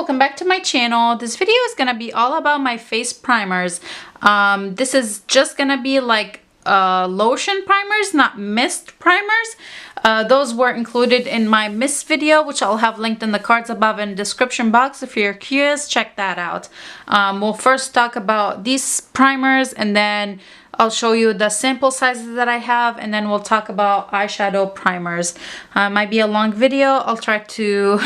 welcome back to my channel. This video is gonna be all about my face primers. This is just gonna be like lotion primers, not mist primers. Those were included in my mist video, which I'll have linked in the cards above in the description box. If you're curious, check that out. We'll first talk about these primers, and then I'll show you the sample sizes that I have, and then we'll talk about eyeshadow primers. Might be a long video. I'll try to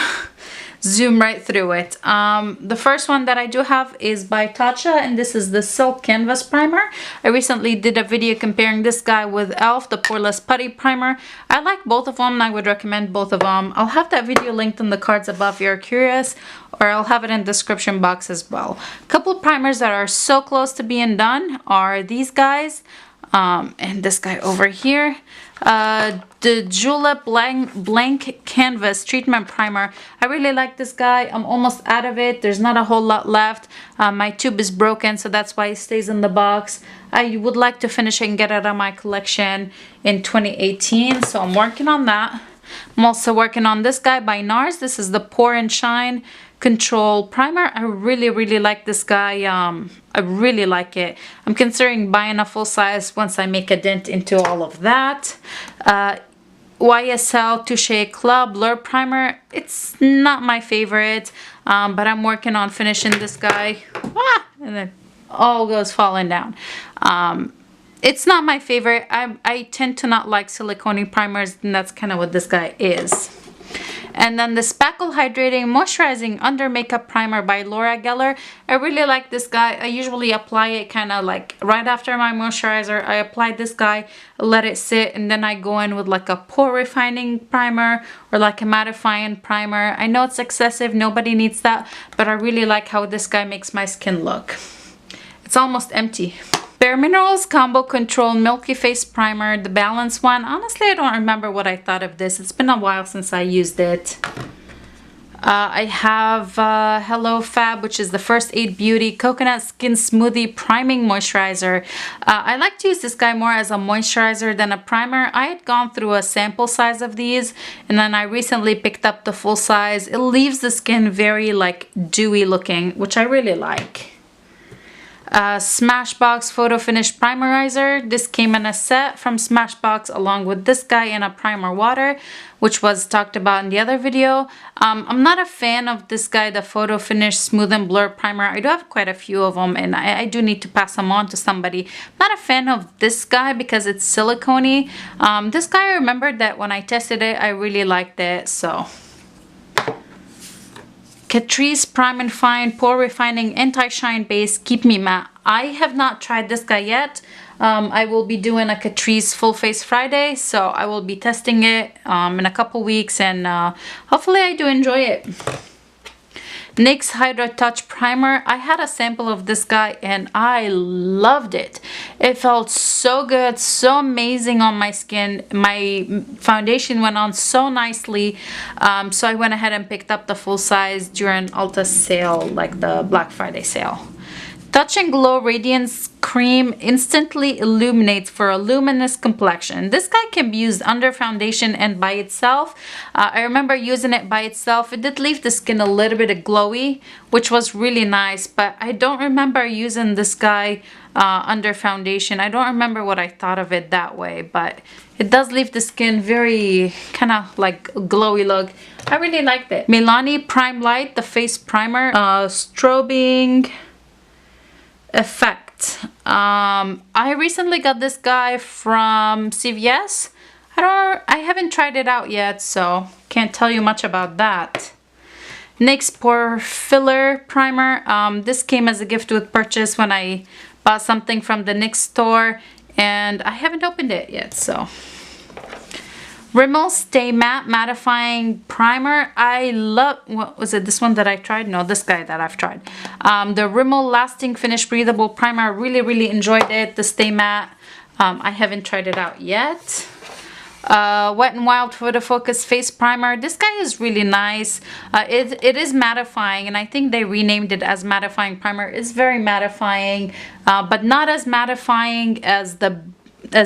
zoom right through it. The first one that I do have is by TATCHA, and this is the Silk Canvas Primer. I recently did a video comparing this guy with e.l.f., the Poreless Putty Primer. I like both of them, and I would recommend both of them. I'll have that video linked in the cards above if you're curious, or I'll have it in the description box as well. A couple of primers that are so close to being done are these guys, and this guy over here. The Julep Blank Canvas Treatment Primer. I really like this guy. I'm almost out of it. There's not a whole lot left. My tube is broken, so that's why it stays in the box. I would like to finish it and get it out of my collection in 2018, so I'm working on that. I'm also working on this guy by NARS. This is the Pour and Shine Control Primer. I really like this guy. I really like it. I'm considering buying a full size once I make a dent into all of that. YSL Touche Club Blur Primer. It's not my favorite, but I'm working on finishing this guy. And then all goes falling down. It's not my favorite. I tend to not like silicone primers, and that's kind of what this guy is. And then the Spackle Hydrating Moisturizing Under Makeup Primer by Laura Geller. I really like this guy. I usually apply it kind of like right after my moisturizer. I apply this guy, let it sit, and then I go in with like a pore refining primer or like a mattifying primer. I know it's excessive, nobody needs that, but I really like how this guy makes my skin look. It's almost empty. Bare Minerals Combo Control Milky Face Primer, the balanced one. Honestly, I don't remember what I thought of this. It's been a while since I used it. I have Hello Fab, which is the First Aid Beauty Coconut Skin Smoothie Priming Moisturizer. I like to use this guy more as a moisturizer than a primer. I had gone through a sample size of these, and then I recently picked up the full size. It leaves the skin very like dewy looking, which I really like. Smashbox Photo Finish Primerizer. This came in a set from Smashbox along with this guy in a primer water, which was talked about in the other video. I'm not a fan of this guy, the Photo Finish Smooth and Blur Primer. I do have quite a few of them, and I do need to pass them on to somebody. I'm not a fan of this guy because it's silicone-y. This guy, I remembered that when I tested it, I really liked it, so. Catrice Prime and Fine Pore Refining Anti-Shine Base Keep Me Matte. I have not tried this guy yet. I will be doing a Catrice Full Face Friday, so I will be testing it in a couple weeks, and hopefully I do enjoy it. NYX Hydra Touch Primer. I had a sample of this guy and I loved it. It felt so good, so amazing on my skin. My foundation went on so nicely. So I went ahead and picked up the full size during Ulta's sale, like the Black Friday sale. Touch and Glow Radiance Cream instantly illuminates for a luminous complexion. This guy can be used under foundation and by itself. I remember using it by itself. It did leave the skin a little bit glowy, which was really nice, but I don't remember using this guy under foundation. I don't remember what I thought of it that way, but it does leave the skin very kind of like glowy look. I really liked it. Milani Prime Light, the face primer, strobing effect. I recently got this guy from CVS. I haven't tried it out yet, so can't tell you much about that. NYX Pore Filler Primer. This came as a gift with purchase when I bought something from the NYX store, and I haven't opened it yet, so. Rimmel Stay Matte Mattifying Primer. I love, what was it, this one that I tried? No, this guy that I've tried. The Rimmel Lasting Finish Breathable Primer. I really enjoyed it, the Stay Matte. I haven't tried it out yet. Wet n Wild Photo Focus Face Primer. This guy is really nice. It is mattifying, and I think they renamed it as mattifying primer. It's very mattifying, but not as mattifying as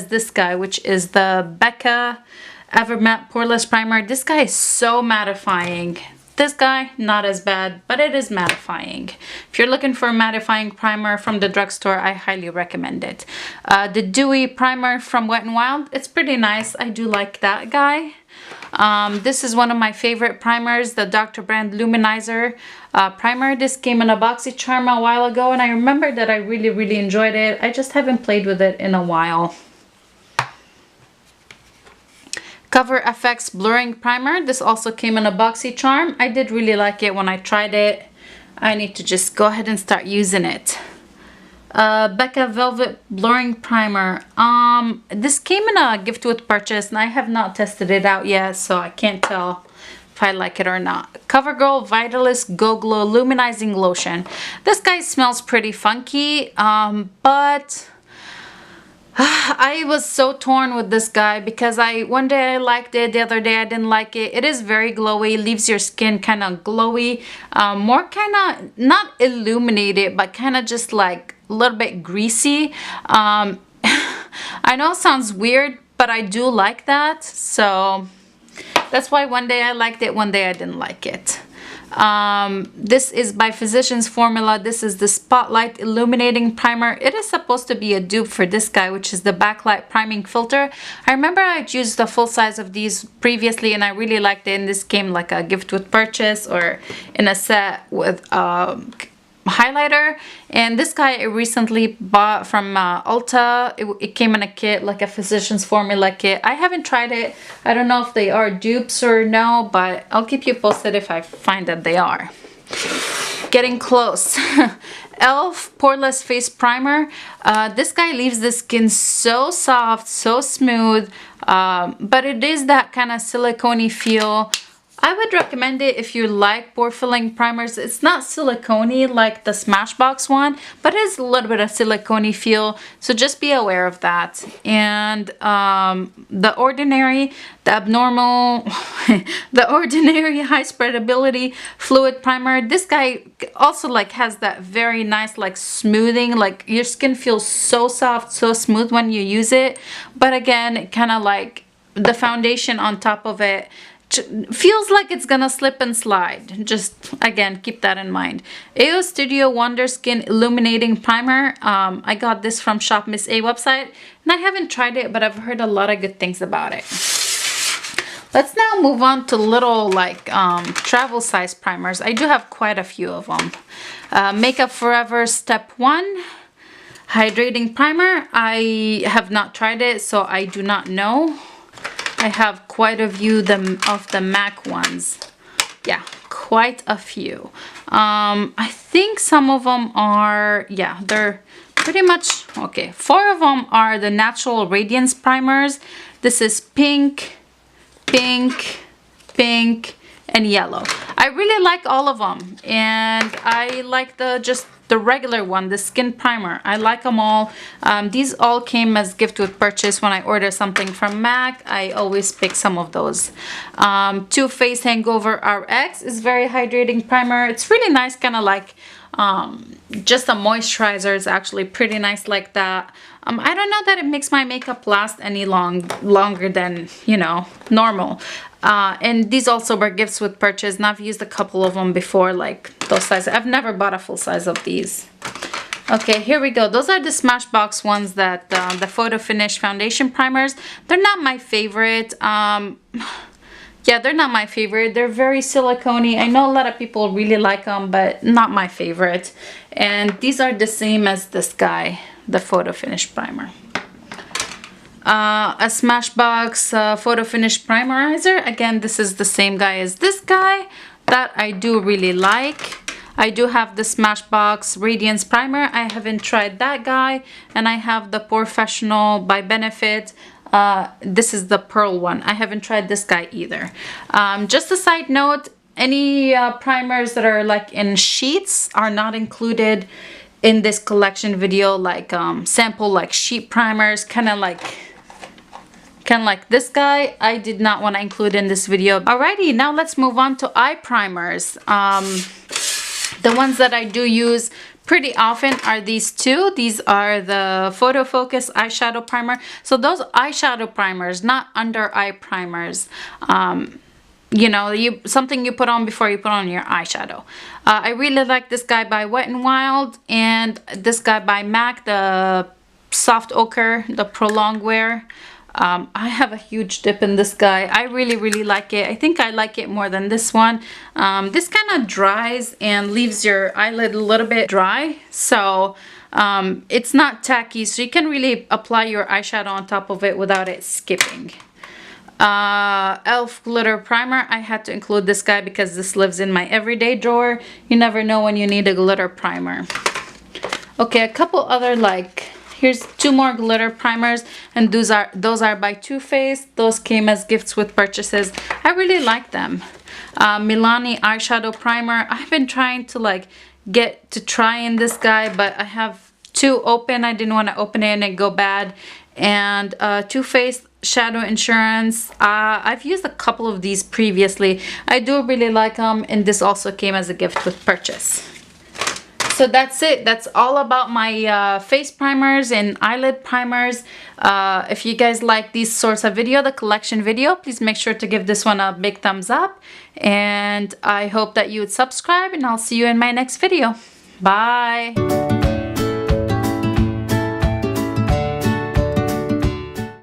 this guy, which is the Becca Ever Matte Poreless Primer. This guy is so mattifying. This guy, not as bad, but it is mattifying. If you're looking for a mattifying primer from the drugstore, I highly recommend it. The Dewy primer from Wet n Wild, it's pretty nice. I do like that guy. This is one of my favorite primers, the Dr. Brand Luminizer primer. This came in a BoxyCharm a while ago, and I remember that I really enjoyed it. I just haven't played with it in a while. Cover FX Blurring Primer. This also came in a BoxyCharm. I did really like it when I tried it. I need to just go ahead and start using it. Becca Velvet Blurring Primer. This came in a gift with purchase, and I have not tested it out yet, so I can't tell if I like it or not. CoverGirl Vitalist Go Glow Luminizing Lotion. This guy smells pretty funky, but I was so torn with this guy because one day I liked it, the other day I didn't like it. It is very glowy, leaves your skin kind of glowy, more kind of not illuminated, but kind of just like a little bit greasy. I know it sounds weird, but I do like that. So that's why one day I liked it, one day I didn't like it. This is by Physicians Formula. This is the Spotlight Illuminating Primer. It is supposed to be a dupe for this guy, which is the Backlight Priming Filter. I remember I'd used the full size of these previously, and I really liked it. And this came like a gift with purchase or in a set with highlighter. And this guy I recently bought from Ulta. It came in a kit, like a Physicians Formula kit. I haven't tried it. I don't know if they are dupes or no, but I'll keep you posted if I find that they are. Getting close. e.l.f. Poreless Face Primer. This guy leaves the skin so soft, so smooth, but it is that kind of silicone-y feel. I would recommend it if you like pore filling primers. It's not silicone-y like the Smashbox one, but it is a little bit of silicone-y feel, so just be aware of that. And the Ordinary, the Abnormal, the Ordinary High Spreadability Fluid Primer. This guy also like has that very nice like smoothing, like your skin feels so soft, so smooth when you use it. But again, kind of like the foundation on top of it feels like it's gonna slip and slide. Just again, keep that in mind. AO Studio Wonder Skin Illuminating Primer. I got this from Shop Miss A website, and I haven't tried it, but I've heard a lot of good things about it. Let's now move on to little like travel size primers. I do have quite a few of them. Makeup Forever Step 1 Hydrating Primer. I have not tried it, so I do not know. I have quite a few of the MAC ones. Yeah, quite a few. I think some of them are, yeah, they're pretty much, okay. 4 of them are the Natural Radiance Primers. This is pink, pink, pink, and yellow. I really like all of them. And I like just the regular one, the Skin Primer. I like them all. These all came as gift with purchase when I order something from MAC. I always pick some of those. Too Faced Hangover RX is very hydrating primer. It's really nice, kind of like just a moisturizer. It's actually pretty nice like that. I don't know that it makes my makeup last any longer than, you know, normal. And these also were gifts with purchase, and I've used a couple of them before, like those sizes. I've never bought a full size of these. Okay, here we go. Those are the Smashbox ones, that the Photo Finish Foundation Primers. They're not my favorite. Yeah, they're not my favorite. They're very silicone-y. I know a lot of people really like them, but not my favorite. And these are the same as this guy, the Photo Finish Primer. A Smashbox Photo Finish Primerizer. Again, this is the same guy as this guy that I do really like. I do have the Smashbox Radiance Primer. I haven't tried that guy. And I have the Professional by Benefit. This is the pearl one. I haven't tried this guy either. Just a side note, any primers that are like in sheets are not included in this collection video, like sample like sheet primers, kind of like this guy. I did not want to include in this video. Alrighty, now let's move on to eye primers. The ones that I do use pretty often are these two. These are the Photo Focus Eyeshadow Primer. So those eyeshadow primers, not under eye primers. you know, something you put on before you put on your eyeshadow. I really like this guy by Wet n Wild and this guy by MAC, the Soft Ochre, the Prolonged Wear. I have a huge dip in this guy. I really like it. I think I like it more than this one. This kind of dries and leaves your eyelid a little bit dry, so it's not tacky, so you can really apply your eyeshadow on top of it without it skipping. Elf glitter primer. I had to include this guy because this lives in my everyday drawer. You never know when you need a glitter primer. Okay, a couple other, like, here's 2 more glitter primers, and those are by Too Faced. Those came as gifts with purchases. I really like them. Milani eyeshadow primer. I've been trying to like get to try in this guy, but I have 2 open. I didn't want to open it and it go bad. And Too Faced Shadow Insurance. I've used a couple of these previously. I do really like them, and this also came as a gift with purchase. So that's it. That's all about my face primers and eyelid primers. If you guys like these sorts of video, the collection video, please make sure to give this one a big thumbs up. And I hope that you would subscribe, and I'll see you in my next video. Bye.